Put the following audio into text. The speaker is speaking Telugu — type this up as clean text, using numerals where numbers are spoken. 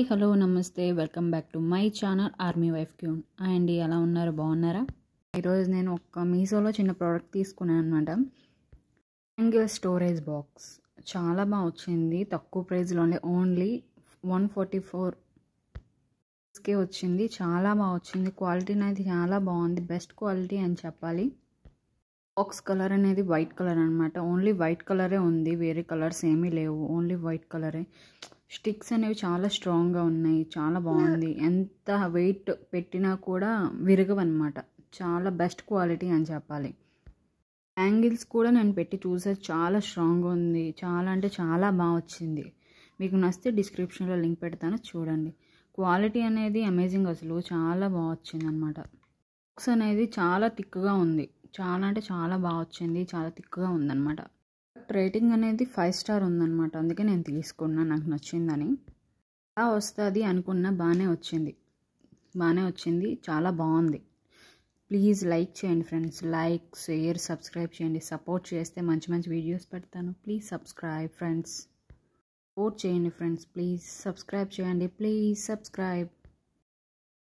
హలో నమస్తే welcome back to my channel army wife క్యూన్. అండి ఎలా ఉన్నారు, బాగున్నారా? ఈరోజు నేను ఒక మీషోలో చిన్న ప్రోడక్ట్ తీసుకున్నాను అనమాట. యాంగిల్ స్టోరేజ్ బాక్స్ చాలా బాగా వచ్చింది. తక్కువ ప్రైస్లోనే ఓన్లీ 144కే వచ్చింది. చాలా బాగా వచ్చింది. క్వాలిటీ అనేది చాలా బాగుంది, బెస్ట్ క్వాలిటీ అని చెప్పాలి. బాక్స్ కలర్ అనేది వైట్ కలర్ అనమాట. ఓన్లీ వైట్ కలరే ఉంది, వేరే కలర్స్ ఏమీ లేవు, ఓన్లీ వైట్ కలరే. స్టిక్స్ అనేవి చాలా స్ట్రాంగ్గా ఉన్నాయి, చాలా బాగుంది. ఎంత వెయిట్ పెట్టినా కూడా విరగవన్నమాట. చాలా బెస్ట్ క్వాలిటీ అని చెప్పాలి. యాంగిల్స్ కూడా నేను పెట్టి చూసే చాలా స్ట్రాంగ్గా ఉంది. చాలా అంటే చాలా బాగా వచ్చింది. మీకు నచ్చితే డిస్క్రిప్షన్లో లింక్ పెడతాను, చూడండి. క్వాలిటీ అనేది అమేజింగ్, అసలు చాలా బాగా వచ్చింది అనమాట. బాక్స్ అనేది చాలా థిక్గా ఉంది, చాలా అంటే చాలా బాగా వచ్చింది, చాలా థిక్గా ఉందన్నమాట. రేటింగ్ అనేది 5 స్టార్ ఉందన్నమాట. అందుకే నేను తీసుకున్నా, నాకు నచ్చిందని. ఎలా వస్తుంది అనుకున్నా బాగానే వచ్చింది, చాలా బాగుంది. ప్లీజ్ లైక్ చేయండి ఫ్రెండ్స్, లైక్, షేర్, సబ్స్క్రైబ్ చేయండి. సపోర్ట్ చేస్తే మంచి మంచి వీడియోస్ పెడతాను. ప్లీజ్ సబ్స్క్రైబ్ ఫ్రెండ్స్, సపోర్ట్ చేయండి ఫ్రెండ్స్. ప్లీజ్ సబ్స్క్రైబ్ చేయండి, ప్లీజ్ సబ్స్క్రైబ్.